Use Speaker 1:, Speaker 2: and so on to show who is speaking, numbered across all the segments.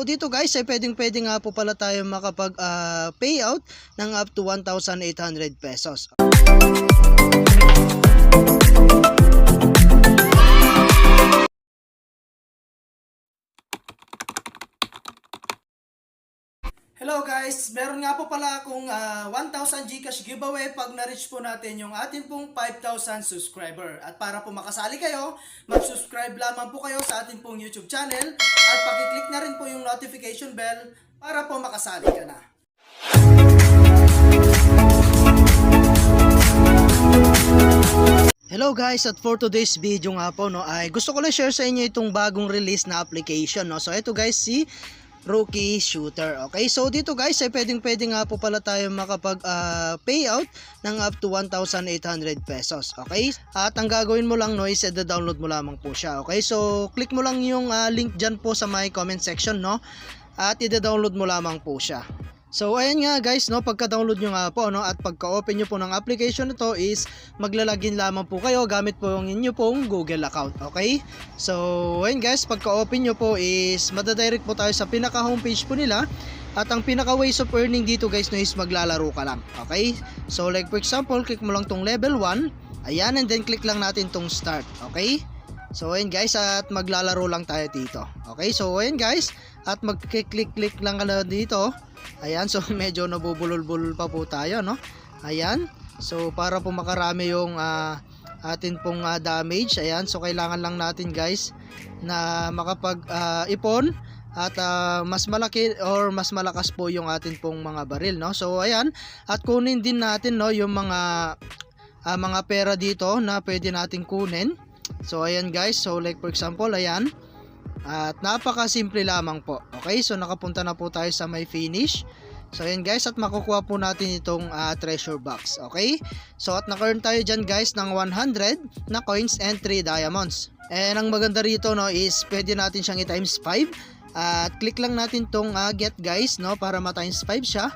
Speaker 1: dito guys ay pwedeng nga po pala tayo makapag payout ng up to 1,800 pesos. Hello guys, meron nga po pala akong 1,000 GCash giveaway pag na-reach po natin yung ating pong 5,000 subscriber. At para po makasali kayo, mag-subscribe lamang po kayo sa ating pong YouTube channel at pakiclick na rin po yung notification bell para po makasali ka na. Hello guys, at for today's video nga po ay gusto ko lang share sa inyo itong bagong release na application. So ito guys, si Rookie Shooter. Okay, so dito guys ay pwedeng nga po pala tayo makapag payout ng up to 1,800 pesos. Okay, at ang gagawin mo lang is i-download mo lamang po siya. Okay, so click mo lang yung link dyan po sa my comment section, at i-download mo lamang po siya. So ayan nga guys, pagka-download nyo nga po, at pagka-open nyo po ng application ito is maglalagin lamang po kayo gamit po yung inyo pong Google account. Okay, so ayan guys, pagka-open nyo po is madadirect po tayo sa pinaka-homepage po nila. At ang pinaka-ways of earning dito guys is maglalaro ka lang. Okay, so like for example, click mo lang tong level 1. Ayan, and then click lang natin tong start. Okay, so ayan guys, at maglalaro lang tayo dito. Okay, so ayan guys, at mag-click lang ka dito. Ayan, so medyo nabubulol-bulol pa po tayo, Ayan, so para po makarami yung atin pong damage. Ayan, so kailangan lang natin guys na makapag ipon at mas malaki or mas malakas po yung atin pong mga baril, So ayan, at kunin din natin yung mga pera dito na pwede natin kunin. So ayan guys, so like for example, ayan. At napaka-simple lamang po. Okay, so nakapunta na po tayo sa may finish. So ayan guys, at makukuha po natin itong treasure box. Okay, so at naka-earn tayo dyan guys ng 100 na coins and 3 diamonds. And ang maganda rito is pwede natin siyang i-times 5. At click lang natin tong get guys, para ma-times 5 siya.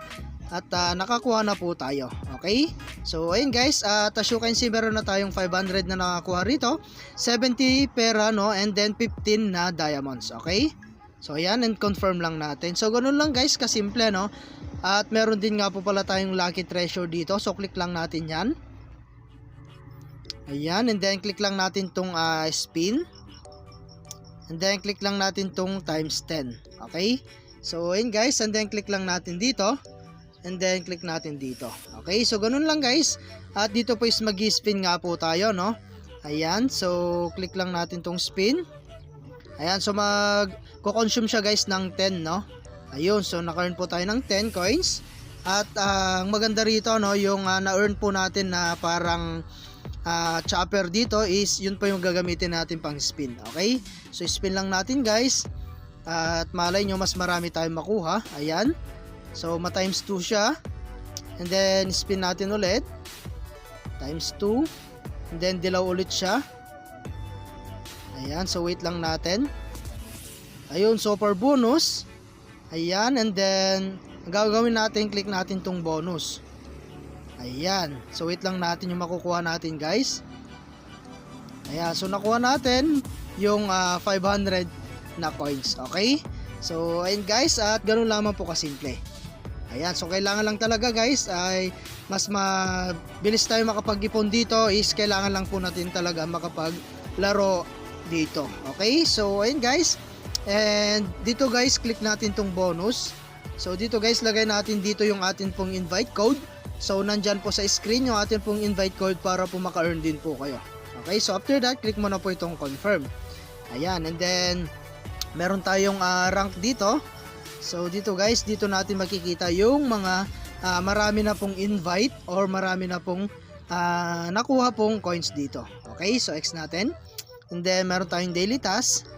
Speaker 1: At nakakuha na po tayo. Okay, so ayun guys, as you can see, meron na tayong 500 na nakakuha rito, 70 pera, and then 15 na diamonds. Okay, so ayan, and confirm lang natin. So ganun lang guys, kasimple, At meron din nga po pala tayong lucky treasure dito. So click lang natin yan. Ayan, and then click lang natin tong spin. And then click lang natin tong times 10. Okay, so ayun guys, and then click lang natin dito. And then click natin dito. Okay, so ganun lang guys. At dito po is mag-spin nga po tayo, Ayan, so click lang natin tong spin. Ayan, so mag-consume siya guys ng 10, Ayun, so naka-earn po tayo ng 10 coins. At ang maganda rito, yung na-earn po natin na parang chopper dito is yun po yung gagamitin natin pang spin. Okay, so spin lang natin guys. At malay nyo mas marami tayong makuha. Ayan, so ma-times 2 siya. And then spin natin ulit. Times 2. And then dilaw ulit siya. Ayan, so wait lang natin. Ayun, so for bonus. Ayan, and then ang gagawin natin, click natin tong bonus. Ayan, so wait lang natin yung makukuha natin guys. Ayan, so nakuha natin yung 500 na coins. Okay, so ayun guys, at ganun lamang po kasimple. Ayan, so kailangan lang talaga guys ay mas mabilis tayo makapag-ipon dito is kailangan lang po natin talaga makapaglaro dito. Okay, so ayun guys, and dito guys click natin tong bonus. So dito guys lagay natin dito yung atin pong invite code. So nandyan po sa screen yung atin pong invite code para po maka-earn din po kayo. Okay, so after that click mo na po itong confirm. Ayan, and then meron tayong rank dito. So dito guys, dito natin makikita yung mga marami na pong invite or marami na pong nakuha pong coins dito. Okay, so X natin. And then meron tayong daily task.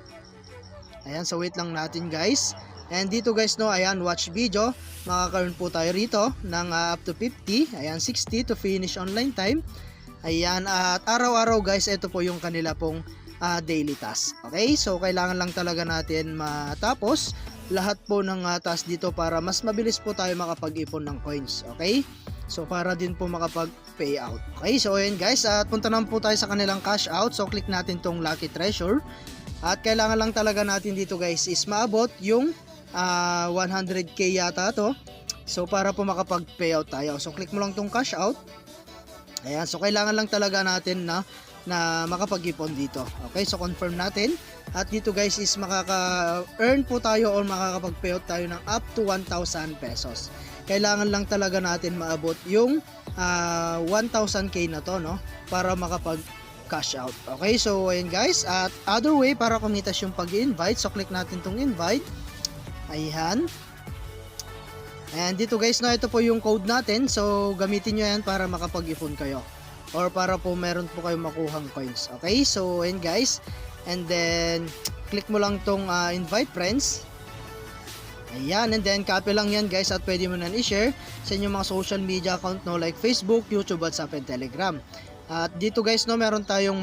Speaker 1: Ayan, so wait lang natin guys. And dito guys, ayan, watch video. Makaka-earn po tayo rito ng up to 50. Ayan, 60 to finish online time. Ayan, at araw-araw guys, ito po yung kanila pong daily task. Okay, so kailangan lang talaga natin matapos lahat po ng task dito para mas mabilis po tayo makapag-ipon ng coins. Okay, so para din po makapag-payout. Okay, so ayan guys, at punta naman po tayo sa kanilang cash out. So click natin tong lucky treasure. At kailangan lang talaga natin dito guys is maabot yung 100k yata to. So para po makapag-payout tayo. So click mo lang tong cash out. Ayan, so kailangan lang talaga natin na makapag-ipon dito. Okay, so confirm natin. At dito guys is makaka-earn po tayo or makakapag-payout tayo ng up to 1,000 pesos. Kailangan lang talaga natin maabot yung 1,000k na to, no, para makapag-cash out. Okay, so ayan guys. At other way para kumitas yung pag-invite, so click natin tong invite. Ayan. And dito guys, no, ito po yung code natin. So gamitin nyo yan para makapag-ipon kayo or para po meron po kayong makuhang coins. Okay, so ayan guys. And then click mo lang tong invite friends. Ayan, and then copy lang yan guys at pwede mo na i-share sa inyong mga social media account, no, like Facebook, YouTube, WhatsApp, and Telegram. At dito guys, no, meron tayong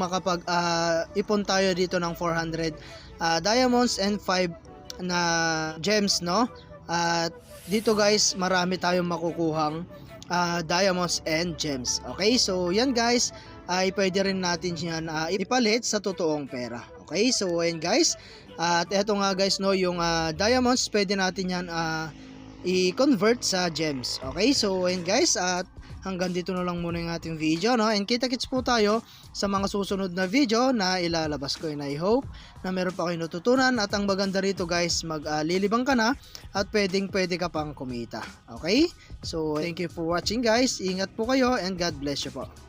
Speaker 1: ipon tayo dito ng 400 diamonds and 5 na gems, no. At dito guys, marami tayong makukuhang diamonds and gems. Okay, so yan guys, ay pwede rin natin yan ipalit sa totoong pera. Okay, so ayan guys. At eto nga guys, no, yung diamonds, pwede natin yan i-convert sa gems. Okay, so ayan guys, at hanggang dito na lang muna yung ating video, no, and kita-kits po tayo sa mga susunod na video na ilalabas ko. And I hope na meron pa kayo natutunan, at ang maganda rito guys, maglilibang ka na at pwede ka pang kumita. Okay, so thank you for watching guys, ingat po kayo and God bless you po.